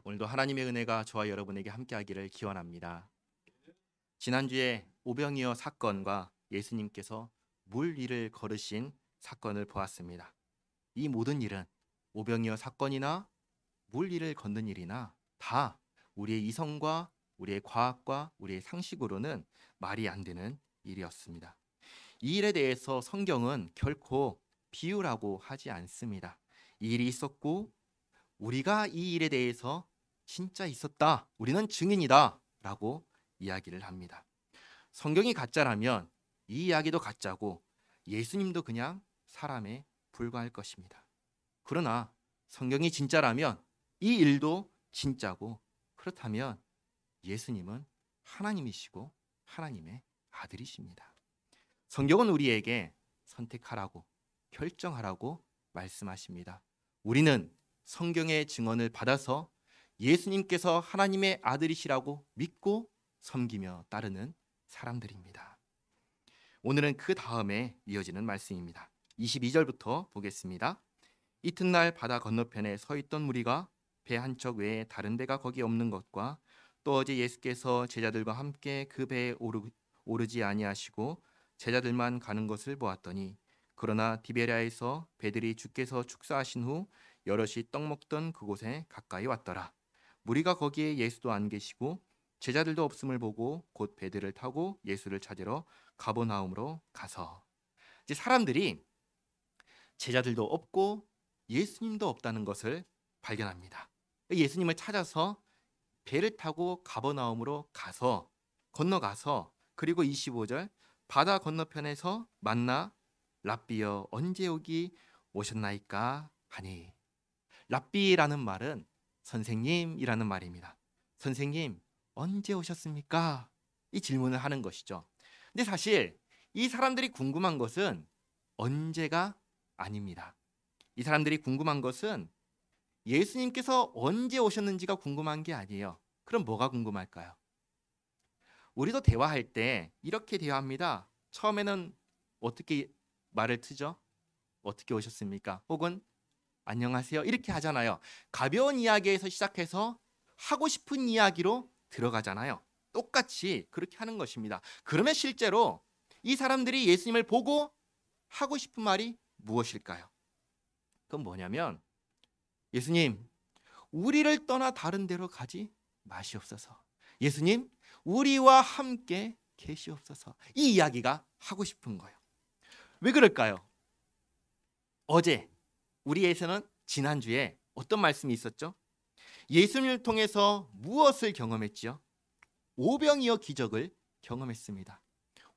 오늘도 하나님의 은혜가 저와 여러분에게 함께하기를 기원합니다. 지난주에 오병이어 사건과 예수님께서 물 위를 걸으신 사건을 보았습니다. 이 모든 일은 오병이어 사건이나 물 위를 걷는 일이나 다 우리의 이성과 우리의 과학과 우리의 상식으로는 말이 안 되는 일이었습니다. 이 일에 대해서 성경은 결코 비유라고 하지 않습니다. 이 일이 있었고 우리가 이 일에 대해서 진짜 있었다, 우리는 증인이다 라고 이야기를 합니다. 성경이 가짜라면 이 이야기도 가짜고 예수님도 그냥 사람에 불과할 것입니다. 그러나 성경이 진짜라면 이 일도 진짜고, 그렇다면 예수님은 하나님이시고 하나님의 아들이십니다. 성경은 우리에게 선택하라고, 결정하라고 말씀하십니다. 우리는 성경의 증언을 받아서 예수님께서 하나님의 아들이시라고 믿고 섬기며 따르는 사람들입니다. 오늘은 그 다음에 이어지는 말씀입니다. 22절부터 보겠습니다. 이튿날 바다 건너편에 서 있던 무리가 배 한 척 외에 다른 배가 거기 없는 것과 또 어제 예수께서 제자들과 함께 그 배에 오르지 아니하시고 제자들만 가는 것을 보았더니, 그러나 디베랴에서 배들이 주께서 축사하신 후 여럿이 떡 먹던 그곳에 가까이 왔더라. 무리가 거기에 예수도 안 계시고 제자들도 없음을 보고 곧 배들을 타고 예수를 찾으러 가버나움으로 가서, 이제 사람들이 제자들도 없고 예수님도 없다는 것을 발견합니다. 예수님을 찾아서 배를 타고 가버나움으로 가서 건너가서, 그리고 25절 바다 건너편에서 만나 랍비여 언제 여기 오셨나이까 하니, 랍비라는 말은 선생님이라는 말입니다. 선생님 언제 오셨습니까? 이 질문을 하는 것이죠. 근데 사실 이 사람들이 궁금한 것은 언제가 아닙니다. 이 사람들이 궁금한 것은 예수님께서 언제 오셨는지가 궁금한 게 아니에요. 그럼 뭐가 궁금할까요? 우리도 대화할 때 이렇게 대화합니다. 처음에는 어떻게 말을 트죠? 어떻게 오셨습니까? 혹은 안녕하세요 이렇게 하잖아요. 가벼운 이야기에서 시작해서 하고 싶은 이야기로 들어가잖아요. 똑같이 그렇게 하는 것입니다. 그러면 실제로 이 사람들이 예수님을 보고 하고 싶은 말이 무엇일까요? 그건 뭐냐면, 예수님 우리를 떠나 다른 데로 가지 마시옵소서. 예수님 우리와 함께 계시옵소서. 이 이야기가 하고 싶은 거예요. 왜 그럴까요? 어제 우리에서는 지난주에 어떤 말씀이 있었죠? 예수님을 통해서 무엇을 경험했지요? 오병이어 기적을 경험했습니다.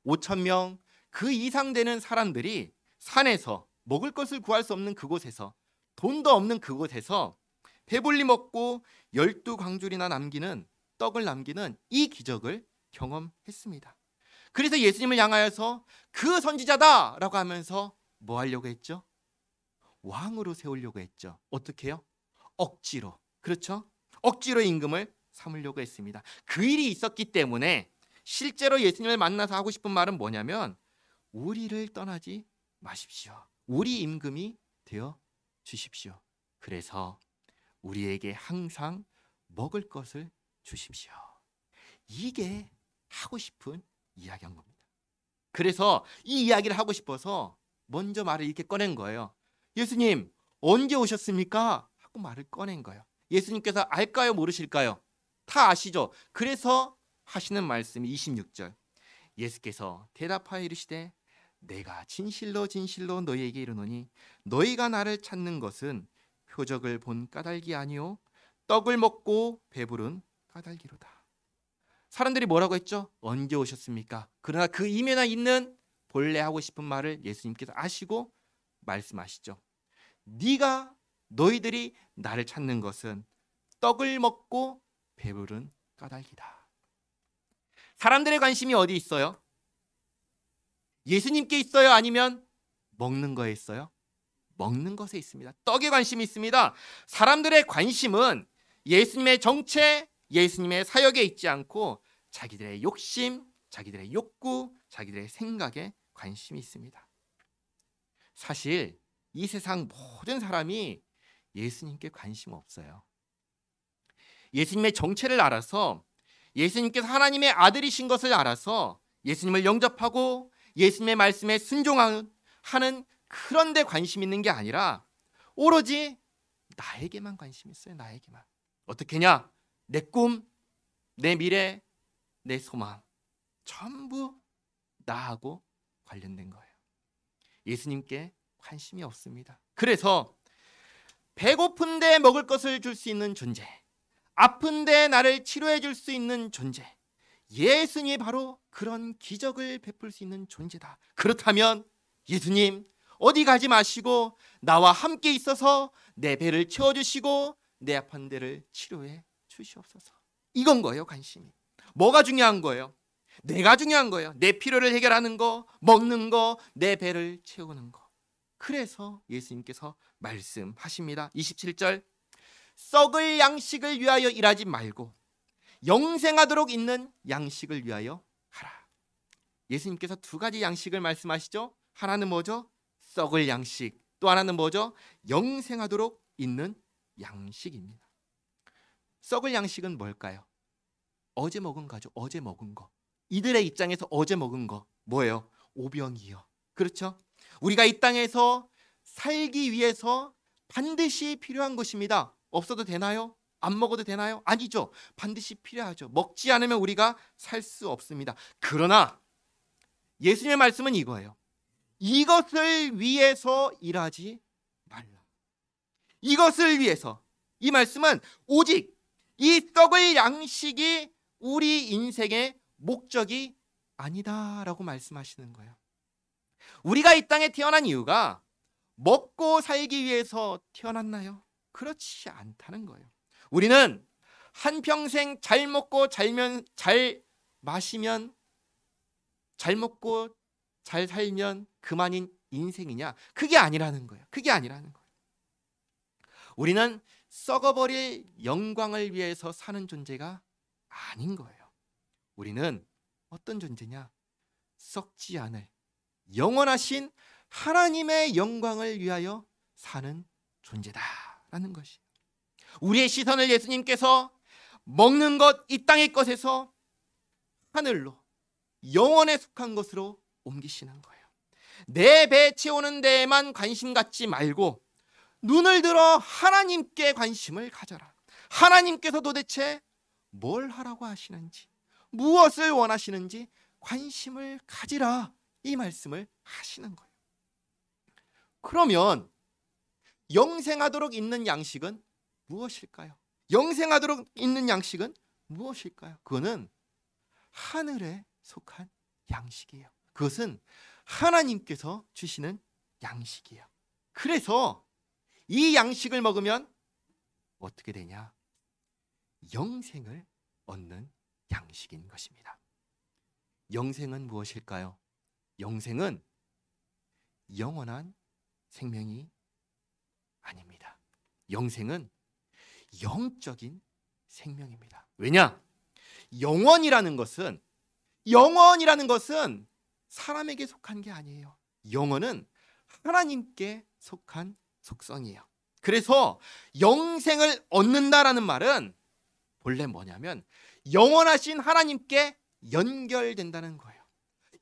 5천 명 그 이상 되는 사람들이 산에서 먹을 것을 구할 수 없는 그곳에서, 돈도 없는 그곳에서 배불리 먹고 12광줄이나 남기는 떡을 남기는 이 기적을 경험했습니다. 그래서 예수님을 향하여서 그 선지자다라고 하면서 뭐 하려고 했죠? 왕으로 세우려고 했죠. 어떻게 해요? 억지로. 그렇죠? 억지로 임금을 삼으려고 했습니다. 그 일이 있었기 때문에 실제로 예수님을 만나서 하고 싶은 말은 뭐냐면, 우리를 떠나지 마십시오. 우리 임금이 되어 주십시오. 그래서 우리에게 항상 먹을 것을 주십시오. 이게 하고 싶은 이야기한 겁니다. 그래서 이 이야기를 하고 싶어서 먼저 말을 이렇게 꺼낸 거예요. 예수님 언제 오셨습니까? 하고 말을 꺼낸 거예요. 예수님께서 알까요 모르실까요? 다 아시죠? 그래서 하시는 말씀이 26절. 예수께서 대답하여 이르시되 내가 진실로 진실로 너희에게 이르노니 너희가 나를 찾는 것은 표적을 본 까닭이 아니요 떡을 먹고 배부른 까닭이로다. 사람들이 뭐라고 했죠? 언제 오셨습니까? 그러나 그 이면에 있는 본래 하고 싶은 말을 예수님께서 아시고 말씀하시죠. 너희들이 나를 찾는 것은 떡을 먹고 배부른 까닭이다. 사람들의 관심이 어디 있어요? 예수님께 있어요? 아니면 먹는 거에 있어요? 먹는 것에 있습니다. 떡에 관심이 있습니다. 사람들의 관심은 예수님의 정체, 예수님의 사역에 있지 않고 자기들의 욕심, 자기들의 욕구, 자기들의 생각에 관심이 있습니다. 사실 이 세상 모든 사람이 예수님께 관심 없어요. 예수님의 정체를 알아서 예수님께서 하나님의 아들이신 것을 알아서 예수님을 영접하고 예수님의 말씀에 순종하는 그런 데 관심 있는 게 아니라 오로지 나에게만 관심 있어요. 나에게만. 어떻게냐? 내 꿈, 내 미래, 내 소망 전부 나하고 관련된 거예요. 예수님께 관심이 없습니다. 그래서 배고픈데 먹을 것을 줄 수 있는 존재, 아픈데 나를 치료해 줄 수 있는 존재, 예수님이 바로 그런 기적을 베풀 수 있는 존재다. 그렇다면 예수님 어디 가지 마시고 나와 함께 있어서 내 배를 채워주시고 내 아픈 데를 치료해 주시옵소서. 이건 거예요. 관심이. 뭐가 중요한 거예요? 내가 중요한 거예요. 내 필요를 해결하는 거, 먹는 거, 내 배를 채우는 거. 그래서 예수님께서 말씀하십니다. 27절, 썩을 양식을 위하여 일하지 말고 영생하도록 있는 양식을 위하여 하라. 예수님께서 두 가지 양식을 말씀하시죠. 하나는 뭐죠? 썩을 양식. 또 하나는 뭐죠? 영생하도록 있는 양식입니다. 썩을 양식은 뭘까요? 어제 먹은 거죠. 어제 먹은 거. 이들의 입장에서 어제 먹은 거 뭐예요? 오병이어. 그렇죠? 우리가 이 땅에서 살기 위해서 반드시 필요한 것입니다. 없어도 되나요? 안 먹어도 되나요? 아니죠. 반드시 필요하죠. 먹지 않으면 우리가 살 수 없습니다. 그러나 예수님의 말씀은 이거예요. 이것을 위해서 일하지 말라. 이것을 위해서. 이 말씀은 오직 이 썩을 양식이 우리 인생의 목적이 아니다라고 말씀하시는 거예요. 우리가 이 땅에 태어난 이유가 먹고 살기 위해서 태어났나요? 그렇지 않다는 거예요. 우리는 한평생 잘 먹고 잘 마시면, 잘 먹고 잘 살면 그만인 인생이냐? 그게 아니라는 거예요. 그게 아니라는 거예요. 우리는 썩어버릴 영광을 위해서 사는 존재가 아닌 거예요. 우리는 어떤 존재냐? 썩지 않을 영원하신 하나님의 영광을 위하여 사는 존재다라는 것이. 우리의 시선을 예수님께서 먹는 것, 이 땅의 것에서 하늘로, 영원에 속한 것으로 옮기시는 거예요. 내 배 채우는 데에만 관심 갖지 말고 눈을 들어 하나님께 관심을 가져라. 하나님께서 도대체 뭘 하라고 하시는지, 무엇을 원하시는지 관심을 가지라. 이 말씀을 하시는 거예요. 그러면 영생하도록 있는 양식은 무엇일까요? 영생하도록 있는 양식은 무엇일까요? 그거는 하늘에 속한 양식이에요. 그것은 하나님께서 주시는 양식이에요. 그래서 이 양식을 먹으면 어떻게 되냐? 영생을 얻는 양식인 것입니다. 영생은 무엇일까요? 영생은 영원한 생명이 아닙니다. 영생은 영적인 생명입니다. 왜냐? 영원이라는 것은 사람에게 속한 게 아니에요. 영원은 하나님께 속한 속성이에요. 그래서 영생을 얻는다라는 말은 본래 뭐냐면 영원하신 하나님께 연결된다는 거예요.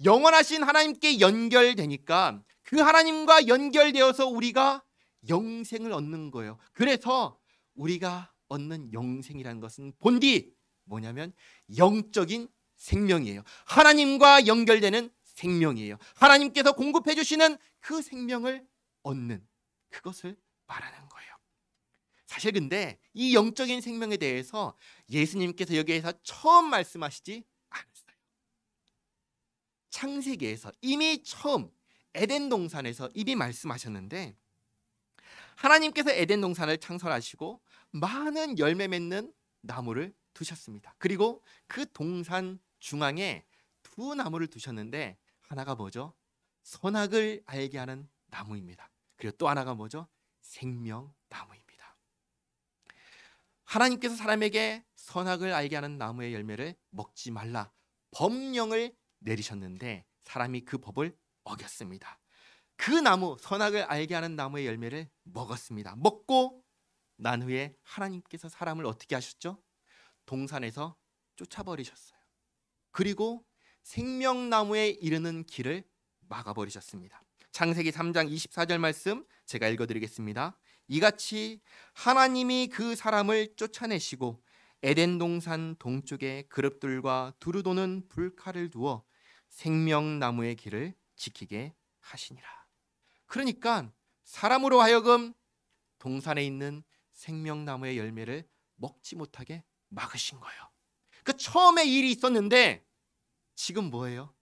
영원하신 하나님께 연결되니까 그 하나님과 연결되어서 우리가 영생을 얻는 거예요. 그래서 우리가 얻는 영생이라는 것은 본디 뭐냐면 영적인 생명이에요. 하나님과 연결되는 생명이에요. 하나님께서 공급해 주시는 그 생명을 얻는, 그것을 말하는 거예요. 사실 근데 이 영적인 생명에 대해서 예수님께서 여기에서 처음 말씀하시지 않았어요. 창세기에서 이미 처음 에덴 동산에서 이미 말씀하셨는데, 하나님께서 에덴 동산을 창설하시고 많은 열매 맺는 나무를 두셨습니다. 그리고 그 동산 중앙에 두 나무를 두셨는데 하나가 뭐죠? 선악을 알게 하는 나무입니다. 그리고 또 하나가 뭐죠? 생명나무입니다. 하나님께서 사람에게 선악을 알게 하는 나무의 열매를 먹지 말라 법령을 내리셨는데 사람이 그 법을 어겼습니다. 그 나무, 선악을 알게 하는 나무의 열매를 먹었습니다. 먹고 난 후에 하나님께서 사람을 어떻게 하셨죠? 동산에서 쫓아버리셨어요. 그리고 생명나무에 이르는 길을 막아버리셨습니다. 창세기 3장 24절 말씀 제가 읽어드리겠습니다. 이같이 하나님이 그 사람을 쫓아내시고 에덴 동산 동쪽에 그룹들과 두루 도는 불칼을 두어 생명나무의 길을 지키게 하시니라. 그러니까 사람으로 하여금 동산에 있는 생명나무의 열매를 먹지 못하게 막으신 거예요. 그 처음에 일이 있었는데 지금 뭐예요?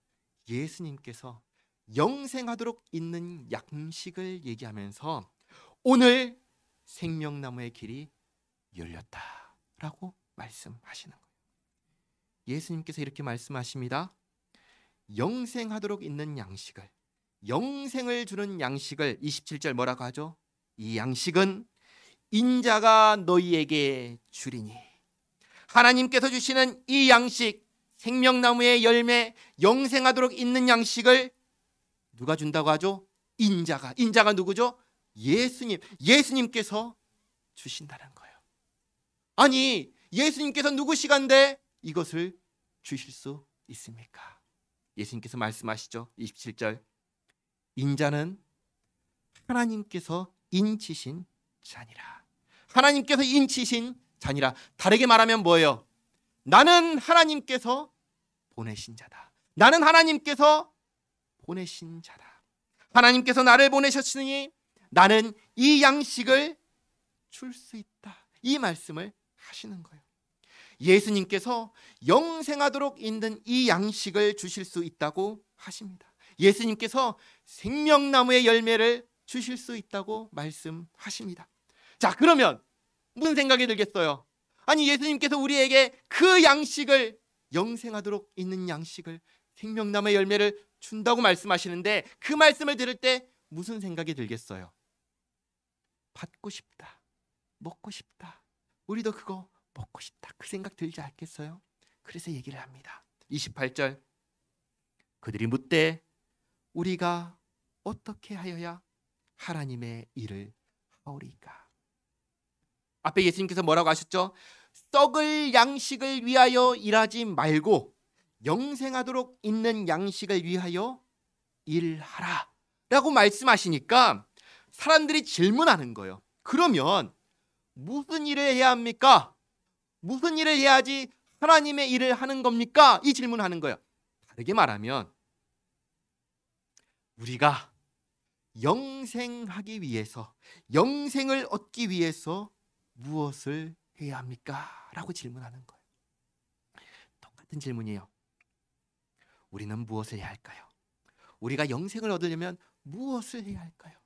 예수님께서 영생하도록 있는 양식을 얘기하면서 오늘 생명나무의 길이 열렸다라고 말씀하시는 거예요. 예수님께서 이렇게 말씀하십니다. 영생하도록 있는 양식을, 영생을 주는 양식을 27절 뭐라고 하죠? 이 양식은 인자가 너희에게 주리니. 하나님께서 주시는 이 양식, 생명나무의 열매, 영생하도록 있는 양식을 누가 준다고 하죠? 인자가 누구죠? 예수님께서 주신다는 거예요. 아니, 예수님께서 누구시간데 이것을 주실 수 있습니까? 예수님께서 말씀하시죠. 27절. 인자는 하나님께서 인치신 자니라. 하나님께서 인치신 자니라. 다르게 말하면 뭐예요? 나는 하나님께서 보내신 자다. 나는 하나님께서 보내신 자다. 하나님께서 나를 보내셨으니 나는 이 양식을 줄 수 있다. 이 말씀을 하시는 거예요. 예수님께서 영생하도록 있는 이 양식을 주실 수 있다고 하십니다. 예수님께서 생명나무의 열매를 주실 수 있다고 말씀하십니다. 자, 그러면 무슨 생각이 들겠어요? 아니, 예수님께서 우리에게 그 양식을, 영생하도록 있는 양식을, 생명나무의 열매를 준다고 말씀하시는데 그 말씀을 들을 때 무슨 생각이 들겠어요? 받고 싶다, 먹고 싶다, 우리도 그거 먹고 싶다, 그 생각 들지 않겠어요? 그래서 얘기를 합니다. 28절. 그들이 묻되 우리가 어떻게 하여야 하나님의 일을 하오리까? 앞에 예수님께서 뭐라고 하셨죠? 썩을 양식을 위하여 일하지 말고 영생하도록 있는 양식을 위하여 일하라 라고 말씀하시니까 사람들이 질문하는 거예요. 그러면 무슨 일을 해야 합니까? 무슨 일을 해야지 하나님의 일을 하는 겁니까? 이 질문하는 거예요. 다르게 말하면 우리가 영생하기 위해서, 영생을 얻기 위해서 무엇을 해야 합니까? 라고 질문하는 거예요. 똑같은 질문이에요. 우리는 무엇을 해야 할까요? 우리가 영생을 얻으려면 무엇을 해야 할까요?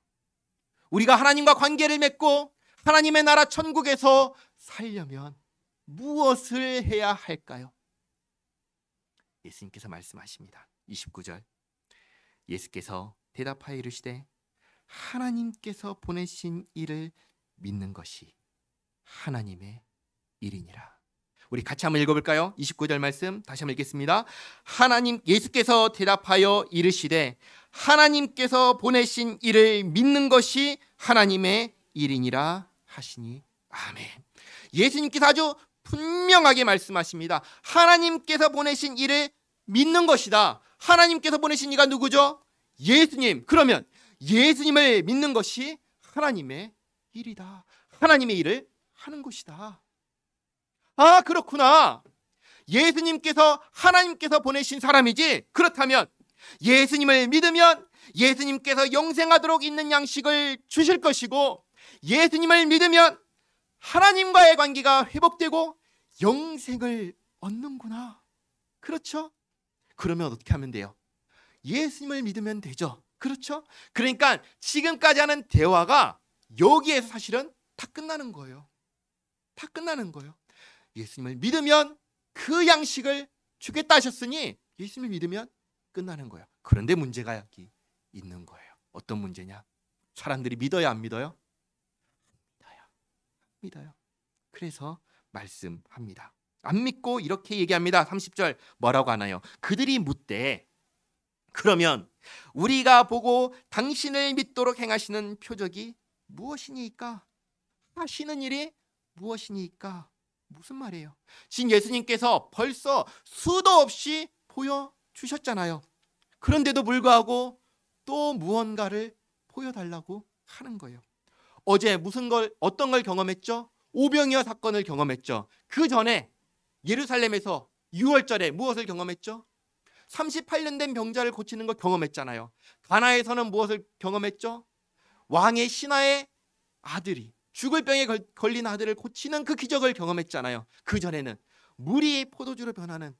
우리가 하나님과 관계를 맺고 하나님의 나라 천국에서 살려면 무엇을 해야 할까요? 예수님께서 말씀하십니다. 29절. 예수께서 대답하여 이르시되 하나님께서 보내신 이를 믿는 것이 하나님의 일이니라. 우리 같이 한번 읽어볼까요? 29절 말씀 다시 한번 읽겠습니다. 예수께서 대답하여 이르시되 하나님께서 보내신 이를 믿는 것이 하나님의 일이니라 하시니 아멘. 예수님께서 아주 분명하게 말씀하십니다. 하나님께서 보내신 이를 믿는 것이다. 하나님께서 보내신 이가 누구죠? 예수님. 그러면 예수님을 믿는 것이 하나님의 일이다. 하나님의 일을 하는 것이다. 아, 그렇구나. 하나님께서 보내신 사람이지. 그렇다면 예수님을 믿으면 예수님께서 영생하도록 있는 양식을 주실 것이고, 예수님을 믿으면 하나님과의 관계가 회복되고 영생을 얻는구나. 그렇죠? 그러면 어떻게 하면 돼요? 예수님을 믿으면 되죠. 그렇죠? 그러니까 지금까지 하는 대화가 여기에서 사실은 다 끝나는 거예요. 다 끝나는 거예요. 예수님을 믿으면 그 양식을 주겠다 하셨으니 예수님을 믿으면 끝나는 거예요. 그런데 문제가 여기 있는 거예요. 어떤 문제냐? 사람들이 믿어야 안 믿어요? 믿어요. 그래서 말씀합니다. 안 믿고 이렇게 얘기합니다. 30절 뭐라고 하나요? 그들이 묻되 그러면 우리가 보고 당신을 믿도록 행하시는 표적이 무엇이니까? 하시는 일이 무엇이니까? 무슨 말이에요? 지금 예수님께서 벌써 수도 없이 보여주셨잖아요. 그런데도 불구하고 또 무언가를 보여달라고 하는 거예요. 어제 어떤 걸 경험했죠? 오병이어 사건을 경험했죠. 그 전에 예루살렘에서 6월절에 무엇을 경험했죠? 38년 된 병자를 고치는 걸 경험했잖아요. 가나에서는 무엇을 경험했죠? 왕의 신하의 아들이 죽을 병에 걸린 아들을 고치는 그 기적을 경험했잖아요. 그 전에는 물이 포도주로 변하는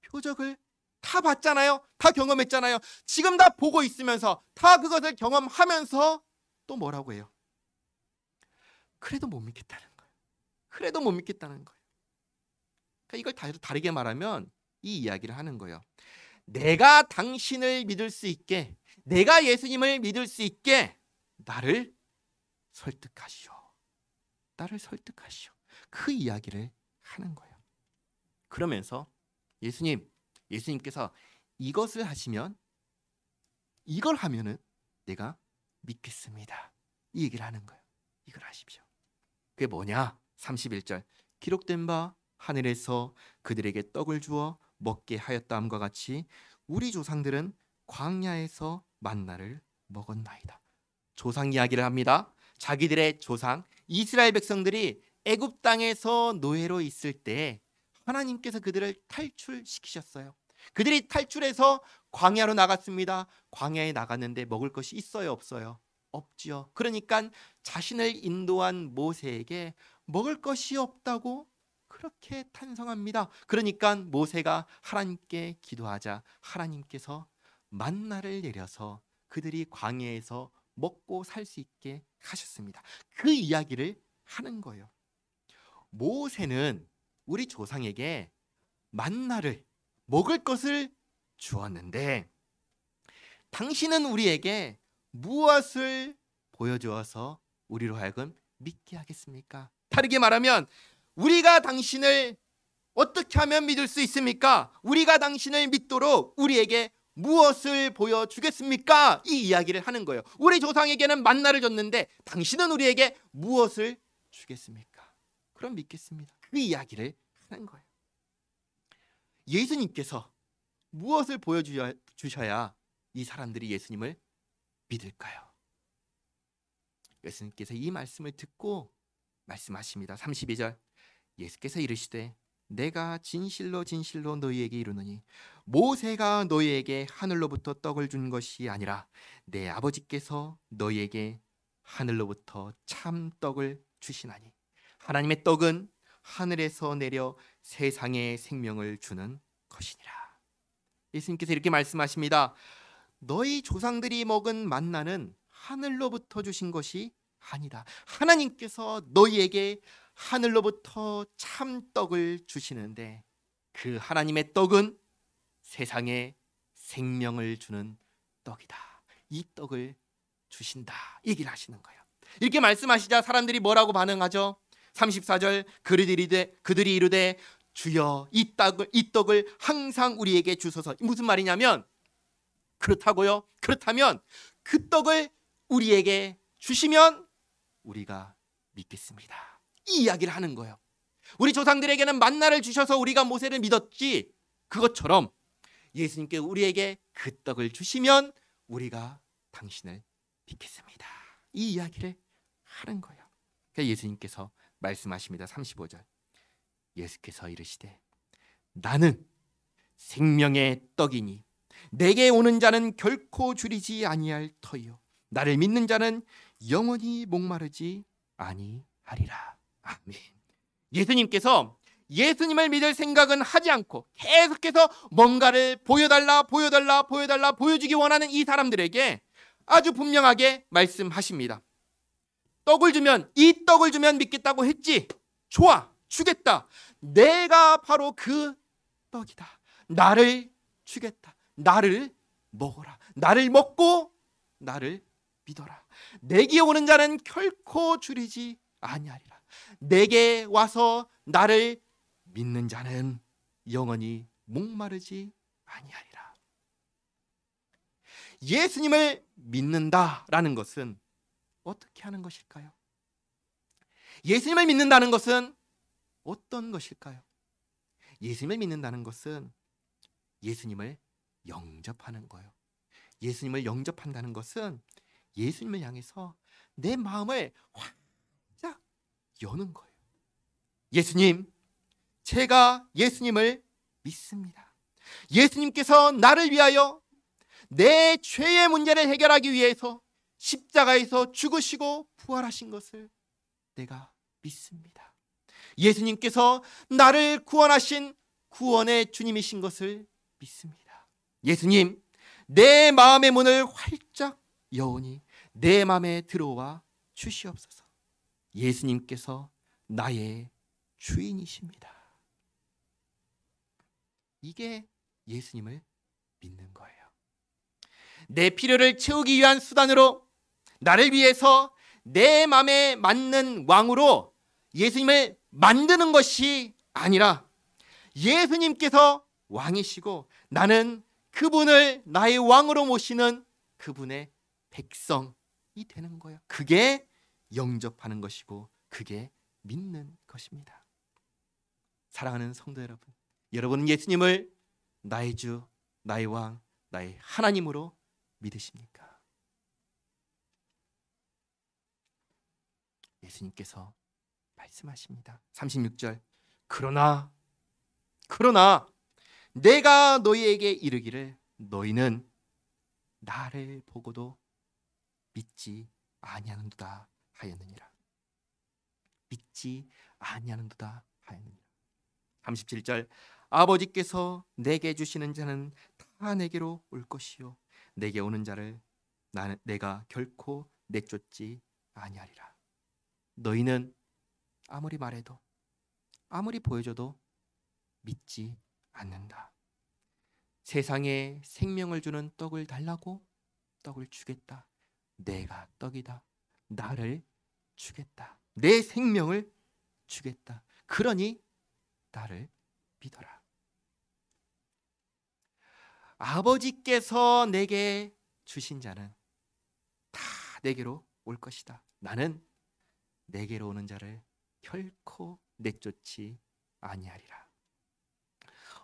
표적을 다 봤잖아요. 다 경험했잖아요. 지금 다 보고 있으면서 다 그것을 경험하면서 또 뭐라고 해요? 그래도 못 믿겠다는 거예요. 그래도 못 믿겠다는 거예요. 그러니까 이걸 다르게 말하면 이 이야기를 하는 거예요. 내가 당신을 믿을 수 있게, 내가 예수님을 믿을 수 있게 나를 설득하시오. 나를 설득하시오. 그 이야기를 하는 거예요. 그러면서 예수님께서 이것을 하시면, 이걸 하면은 내가 믿겠습니다. 이 얘기를 하는 거예요. 이걸 하십시오. 그게 뭐냐? 31절 기록된 바 하늘에서 그들에게 떡을 주어 먹게 하였다함과 같이 우리 조상들은 광야에서 만나를 먹었나이다. 조상 이야기를 합니다. 자기들의 조상 이스라엘 백성들이 애굽 땅에서 노예로 있을 때 하나님께서 그들을 탈출시키셨어요. 그들이 탈출해서 광야로 나갔습니다. 광야에 나갔는데 먹을 것이 있어요, 없어요? 없지요. 그러니까 자신을 인도한 모세에게 먹을 것이 없다고 그렇게 탄성합니다. 그러니까 모세가 하나님께 기도하자 하나님께서 만나를 내려서 그들이 광야에서 먹고 살 수 있게 하셨습니다. 그 이야기를 하는 거예요. 모세는 우리 조상에게 만나를, 먹을 것을 주었는데 당신은 우리에게 무엇을 보여주어서 우리로 하여금 믿게 하겠습니까? 다르게 말하면 우리가 당신을 어떻게 하면 믿을 수 있습니까? 우리가 당신을 믿도록 우리에게 무엇을 보여주겠습니까? 이 이야기를 하는 거예요. 우리 조상에게는 만나를 줬는데 당신은 우리에게 무엇을 주겠습니까? 그럼 믿겠습니다. 그 이야기를 하는 거예요. 예수님께서 무엇을 보여주셔야 이 사람들이 예수님을 믿을까요? 예수님께서 이 말씀을 듣고 말씀하십니다. 32절 예수께서 이르시되 내가 진실로 진실로 너희에게 이르노니 모세가 너희에게 하늘로부터 떡을 준 것이 아니라 내 아버지께서 너희에게 하늘로부터 참 떡을 주시나니 하나님의 떡은 하늘에서 내려 세상에 생명을 주는 것이니라. 예수님께서 이렇게 말씀하십니다. 너희 조상들이 먹은 만나는 하늘로부터 주신 것이 아니다. 하나님께서 너희에게 하늘로부터 참떡을 주시는데 그 하나님의 떡은 세상에 생명을 주는 떡이다. 이 떡을 주신다. 얘기를 하시는 거예요. 이렇게 말씀하시자 사람들이 뭐라고 반응하죠? 34절 그들이 이르되 주여 이 떡을 항상 우리에게 주소서. 무슨 말이냐면 그렇다고요? 그렇다면 그 떡을 우리에게 주시면 우리가 믿겠습니다. 이 이야기를 하는 거예요. 우리 조상들에게는 만나를 주셔서 우리가 모세를 믿었지, 그것처럼 예수님께 우리에게 그 떡을 주시면 우리가 당신을 믿겠습니다. 이 이야기를 하는 거예요. 그러니까 예수님께서 말씀하십니다. 35절 예수께서 이르시되 나는 생명의 떡이니 내게 오는 자는 결코 줄이지 아니할 터이요 나를 믿는 자는 영원히 목마르지 아니하리라. 아멘. 예수님께서 예수님을 믿을 생각은 하지 않고 계속해서 뭔가를 보여주기 원하는 이 사람들에게 아주 분명하게 말씀하십니다. 이 떡을 주면 믿겠다고 했지? 좋아, 주겠다. 내가 바로 그 떡이다. 나를 주겠다. 나를 먹어라. 나를 먹고 나를 믿어라. 내게 오는 자는 결코 줄이지 아니하리라. 내게 와서 나를 믿는 자는 영원히 목마르지 아니하리라. 예수님을 믿는다라는 것은 어떻게 하는 것일까요? 예수님을 믿는다는 것은 어떤 것일까요? 예수님을 믿는다는 것은 예수님을 영접하는 거예요. 예수님을 영접한다는 것은 예수님을 향해서 내 마음을 활짝 여는 거예요. 예수님, 제가 예수님을 믿습니다. 예수님께서 나를 위하여 내 죄의 문제를 해결하기 위해서 십자가에서 죽으시고 부활하신 것을 내가 믿습니다. 예수님께서 나를 구원하신 구원의 주님이신 것을 믿습니다. 예수님, 내 마음의 문을 활짝 여오니 내 마음에 들어와 주시옵소서. 예수님께서 나의 주인이십니다. 이게 예수님을 믿는 거예요. 내 필요를 채우기 위한 수단으로 나를 위해서 내 마음에 맞는 왕으로 예수님을 만드는 것이 아니라 예수님께서 왕이시고 나는 그분을 나의 왕으로 모시는 그분의 백성이 되는 거예요. 그게 영접하는 것이고 그게 믿는 것입니다. 사랑하는 성도 여러분, 여러분은 예수님을 나의 주, 나의 왕, 나의 하나님으로 믿으십니까? 예수님께서 말씀하십니다. 36절, 그러나 내가 너희에게 이르기를 너희는 나를 보고도 믿지 아니하는도다 하였느니라. 믿지 아니하는도다 하였느니라. 37절, 아버지께서 내게 주시는 자는 다 내게로 올 것이요 내게 오는 자를 내가 결코 내쫓지 아니하리라. 너희는 아무리 말해도 아무리 보여줘도 믿지 않는다. 세상에 생명을 주는 떡을 달라고 떡을 주겠다. 내가 떡이다. 나를 주겠다. 내 생명을 주겠다. 그러니 나를 믿어라. 아버지께서 내게 주신 자는 다 내게로 올 것이다. 나는 내게로 오는 자를 결코 내쫓지 아니하리라.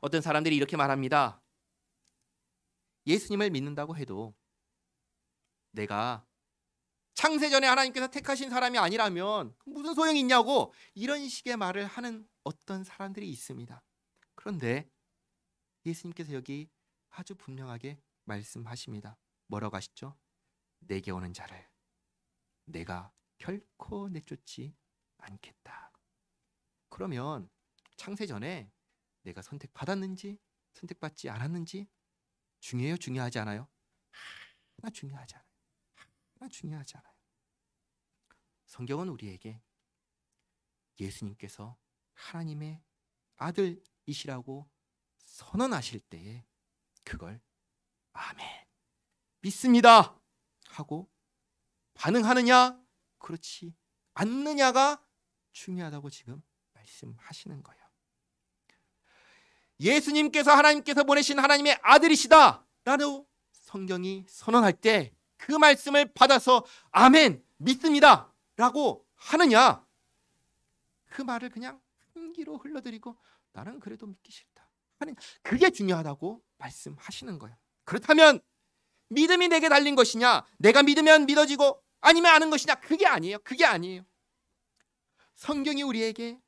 어떤 사람들이 이렇게 말합니다. 예수님을 믿는다고 해도 내가 창세전에 하나님께서 택하신 사람이 아니라면 무슨 소용이 있냐고 이런 식의 말을 하는 어떤 사람들이 있습니다. 그런데 예수님께서 여기 아주 분명하게 말씀하십니다. 뭐라고 하시죠? 내게 오는 자를 내가 결코 내쫓지 않겠다. 그러면 창세전에 내가 선택받았는지 선택받지 않았는지 중요해요? 중요하지 않아요? 하나 중요하지 않아요. 하나 중요하지 않아요. 성경은 우리에게 예수님께서 하나님의 아들이시라고 선언하실 때에 그걸 아멘, 믿습니다 하고 반응하느냐 그렇지 않느냐가 중요하다고 지금 말씀하시는 거예요. 예수님께서 하나님께서 보내신 하나님의 아들이시다 라고 성경이 선언할 때 그 말씀을 받아서 아멘, 믿습니다 라고 하느냐, 그 말을 그냥 한 귀로 흘러드리고 나는 그래도 믿기 싫다 하는, 그게 중요하다고 말씀하시는 거예요. 그렇다면 믿음이 내게 달린 것이냐, 내가 믿으면 믿어지고 아니면 아는 것이냐, 그게 아니에요. 그게 아니에요. 성경이 우리에게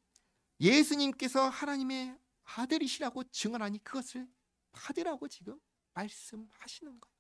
예수님께서 하나님의 아들이시라고 증언하니 그것을 받으라고 지금 말씀하시는 거예요.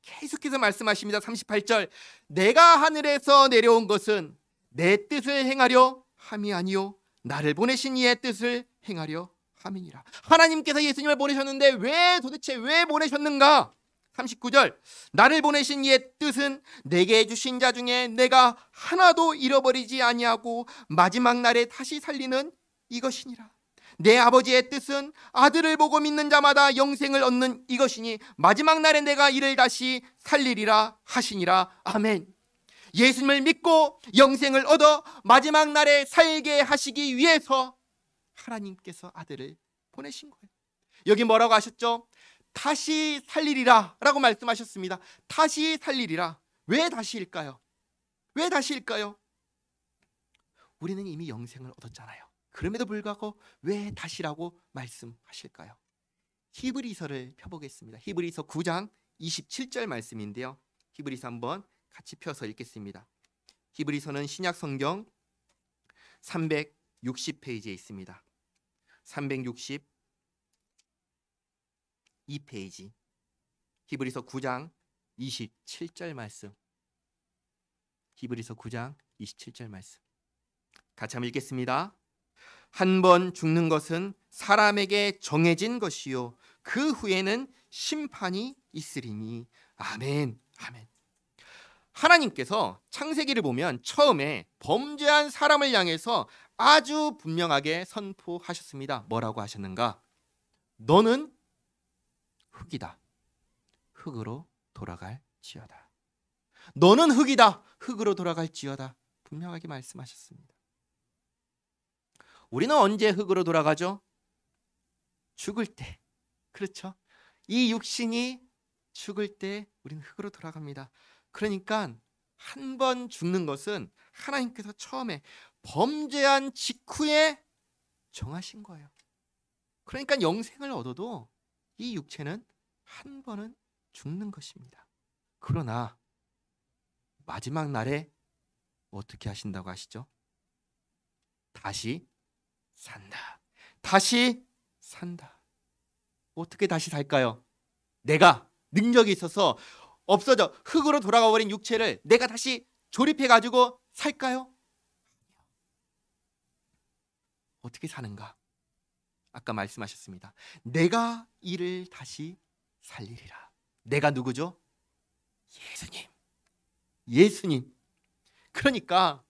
계속해서 말씀하십니다. 38절, 내가 하늘에서 내려온 것은 내 뜻을 행하려 함이 아니요 나를 보내신 이의 뜻을 행하려 함이니라. 하나님께서 예수님을 보내셨는데 도대체 왜 보내셨는가? 39절, 나를 보내신 이의 뜻은 내게 주신 자 중에 내가 하나도 잃어버리지 아니하고 마지막 날에 다시 살리는 이것이니라. 내 아버지의 뜻은 아들을 보고 믿는 자마다 영생을 얻는 이것이니 마지막 날에 내가 이를 다시 살리리라 하시니라. 아멘. 예수님을 믿고 영생을 얻어 마지막 날에 살게 하시기 위해서 하나님께서 아들을 보내신 거예요. 여기 뭐라고 하셨죠? 다시 살리리라 라고 말씀하셨습니다. 다시 살리리라. 왜 다시일까요? 왜 다시일까요? 우리는 이미 영생을 얻었잖아요. 그럼에도 불구하고 왜 다시라고 말씀하실까요? 히브리서를 펴보겠습니다. 히브리서 9장 27절 말씀인데요. 히브리서 한번 같이 펴서 읽겠습니다. 히브리서는 신약 성경 360페이지에 있습니다. 362페이지. 히브리서 9장 27절 말씀. 히브리서 9장 27절 말씀. 같이 한번 읽겠습니다. 한 번 죽는 것은 사람에게 정해진 것이요 그 후에는 심판이 있으리니. 아멘. 아멘. 하나님께서 창세기를 보면 처음에 범죄한 사람을 향해서 아주 분명하게 선포하셨습니다. 뭐라고 하셨는가? 너는 흙이다. 흙으로 돌아갈지어다. 너는 흙이다. 흙으로 돌아갈지어다. 분명하게 말씀하셨습니다. 우리는 언제 흙으로 돌아가죠? 죽을 때. 그렇죠? 이 육신이 죽을 때 우리는 흙으로 돌아갑니다. 그러니까 한 번 죽는 것은 하나님께서 처음에 범죄한 직후에 정하신 거예요. 그러니까 영생을 얻어도 이 육체는 한 번은 죽는 것입니다. 그러나 마지막 날에 어떻게 하신다고 하시죠? 다시 산다. 다시 산다. 어떻게 다시 살까요? 내가 능력이 있어서 없어져 흙으로 돌아가 버린 육체를 내가 다시 조립해 가지고 살까요? 어떻게 사는가? 아까 말씀하셨습니다. 내가 이를 다시 살리리라. 내가 누구죠? 예수님. 예수님. 그러니까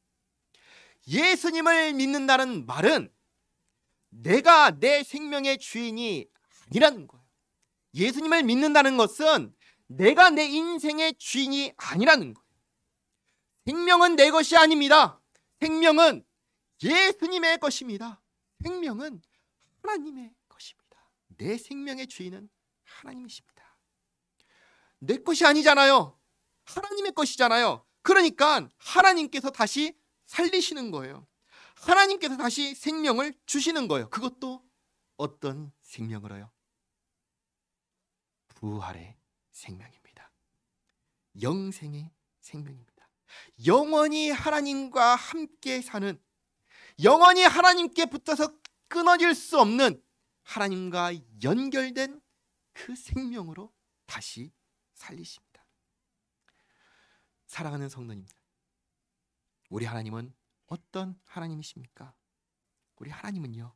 예수님을 믿는다는 말은 내가 내 생명의 주인이 아니라는 거예요. 예수님을 믿는다는 것은 내가 내 인생의 주인이 아니라는 거예요. 생명은 내 것이 아닙니다. 생명은 예수님의 것입니다. 생명은 하나님의 것입니다. 내 생명의 주인은 하나님이십니다. 내 것이 아니잖아요. 하나님의 것이잖아요. 그러니까 하나님께서 다시 살리시는 거예요. 하나님께서 다시 생명을 주시는 거예요. 그것도 어떤 생명으로요? 부활의 생명입니다. 영생의 생명입니다. 영원히 하나님과 함께 사는, 영원히 하나님께 붙어서 끊어질 수 없는 하나님과 연결된 그 생명으로 다시 살리십니다. 사랑하는 성도님들, 우리 하나님은 어떤 하나님이십니까? 우리 하나님은요,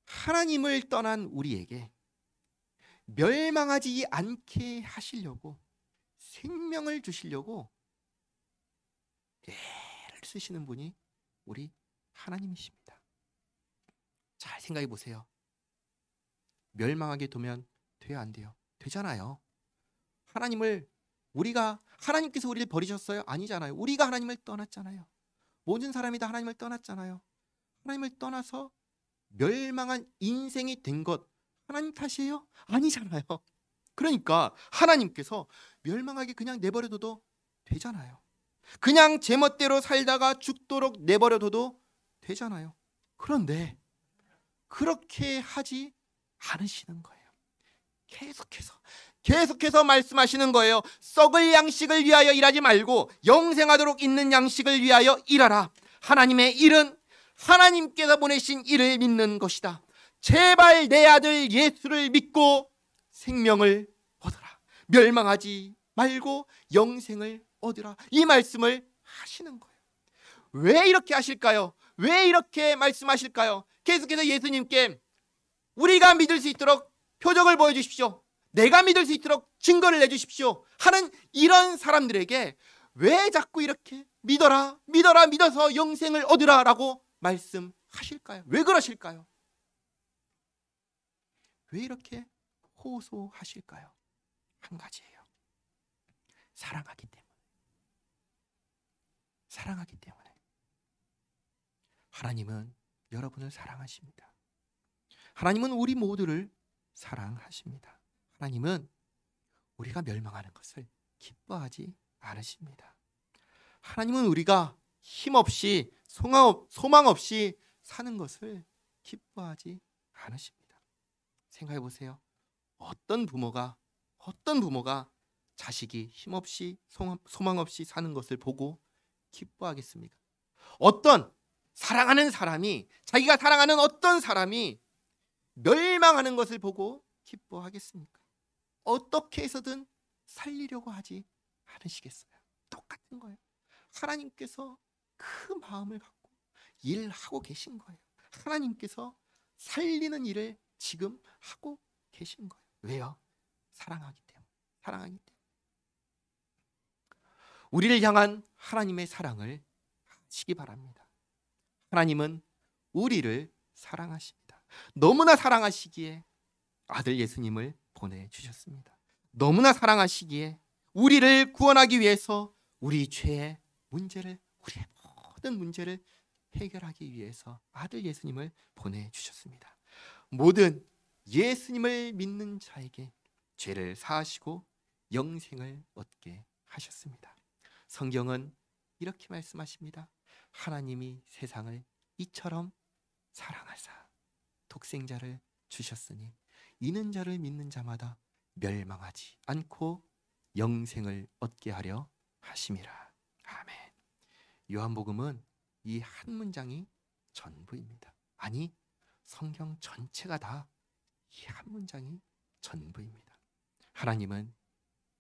하나님을 떠난 우리에게 멸망하지 않게 하시려고 생명을 주시려고 애를 쓰시는 분이 우리 하나님이십니다. 잘 생각해 보세요. 멸망하게 두면 돼요, 안 돼요? 되잖아요. 하나님께서 우리를 버리셨어요? 아니잖아요. 우리가 하나님을 떠났잖아요. 모든 사람이 다 하나님을 떠났잖아요. 하나님을 떠나서 멸망한 인생이 된 것 하나님 탓이에요? 아니잖아요. 그러니까 하나님께서 멸망하게 그냥 내버려둬도 되잖아요. 그냥 제멋대로 살다가 죽도록 내버려둬도 되잖아요. 그런데 그렇게 하지 않으시는 거예요. 계속해서 말씀하시는 거예요. 썩을 양식을 위하여 일하지 말고 영생하도록 있는 양식을 위하여 일하라. 하나님의 일은 하나님께서 보내신 일을 믿는 것이다. 제발 내 아들 예수를 믿고 생명을 얻어라. 멸망하지 말고 영생을 얻으라. 이 말씀을 하시는 거예요. 왜 이렇게 하실까요? 왜 이렇게 말씀하실까요? 계속해서 예수님께 우리가 믿을 수 있도록 표적을 보여주십시오. 내가 믿을 수 있도록 증거를 내주십시오 하는 이런 사람들에게 왜 자꾸 이렇게 믿어서 영생을 얻으라 라고 말씀하실까요? 왜 그러실까요? 왜 이렇게 호소하실까요? 한 가지예요. 사랑하기 때문에. 사랑하기 때문에. 하나님은 여러분을 사랑하십니다. 하나님은 우리 모두를 사랑하십니다. 하나님은 우리가 멸망하는 것을 기뻐하지 않으십니다. 하나님은 우리가 힘없이 소망 없이 사는 것을 기뻐하지 않으십니다. 생각해 보세요. 어떤 부모가 자식이 힘없이 소망 없이 사는 것을 보고 기뻐하겠습니까? 어떤 사랑하는 사람이, 자기가 사랑하는 어떤 사람이 멸망하는 것을 보고 기뻐하겠습니까? 어떻게 해서든 살리려고 하지 않으시겠어요? 똑같은 거예요. 하나님께서 그 마음을 갖고 일하고 계신 거예요. 하나님께서 살리는 일을 지금 하고 계신 거예요. 왜요? 사랑하기 때문에. 사랑하기 때문에. 우리를 향한 하나님의 사랑을 아시기 바랍니다. 하나님은 우리를 사랑하십니다. 너무나 사랑하시기에 아들 예수님을 보내주셨습니다. 너무나 사랑하시기에 우리를 구원하기 위해서 우리의 문제를, 우리의 모든 문제를 해결하기 위해서 아들 예수님을 보내주셨습니다. 모든 예수님을 믿는 자에게 죄를 사하시고 영생을 얻게 하셨습니다. 성경은 이렇게 말씀하십니다. 하나님이 세상을 이처럼 사랑하사 독생자를 주셨으니 이는 저를 믿는 자마다 멸망하지 않고 영생을 얻게 하려 하심이라. 아멘. 요한복음은 이 한 문장이 전부입니다. 아니, 성경 전체가 다 이 한 문장이 전부입니다. 하나님은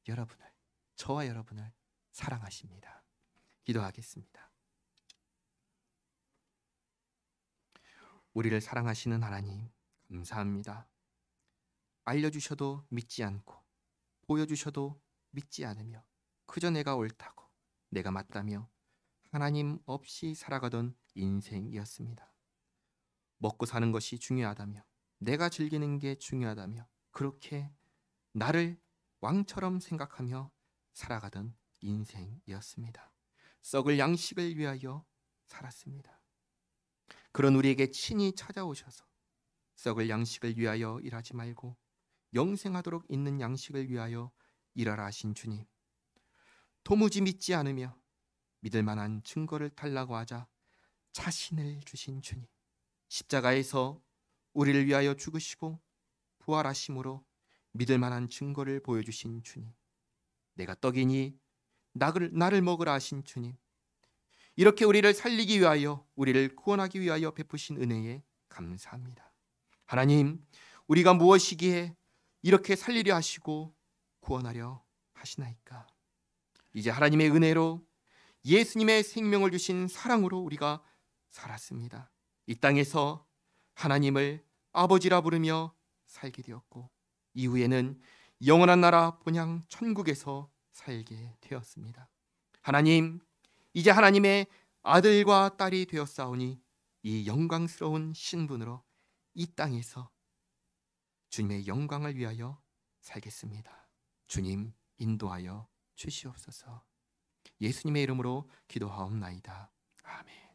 여러분을, 저와 여러분을 사랑하십니다. 기도하겠습니다. 우리를 사랑하시는 하나님, 감사합니다. 알려주셔도 믿지 않고 보여주셔도 믿지 않으며 그저 내가 옳다고, 내가 맞다며 하나님 없이 살아가던 인생이었습니다. 먹고 사는 것이 중요하다며, 내가 즐기는 게 중요하다며 그렇게 나를 왕처럼 생각하며 살아가던 인생이었습니다. 썩을 양식을 위하여 살았습니다. 그런 우리에게 친히 찾아오셔서 썩을 양식을 위하여 일하지 말고 영생하도록 있는 양식을 위하여 일하라 하신 주님, 도무지 믿지 않으며 믿을 만한 증거를 달라고 하자 자신을 주신 주님, 십자가에서 우리를 위하여 죽으시고 부활하심으로 믿을 만한 증거를 보여주신 주님, 내가 떡이니 나를 먹으라 하신 주님, 이렇게 우리를 살리기 위하여, 우리를 구원하기 위하여 베푸신 은혜에 감사합니다. 하나님, 우리가 무엇이기에 이렇게 살리려 하시고 구원하려 하시나이까? 이제 하나님의 은혜로 예수님의 생명을 주신 사랑으로 우리가 살았습니다. 이 땅에서 하나님을 아버지라 부르며 살게 되었고, 이후에는 영원한 나라 본향 천국에서 살게 되었습니다. 하나님, 이제 하나님의 아들과 딸이 되었사오니 이 영광스러운 신분으로 이 땅에서 주님의 영광을 위하여 살겠습니다. 주님, 인도하여 주시옵소서. 예수님의 이름으로 기도하옵나이다. 아멘.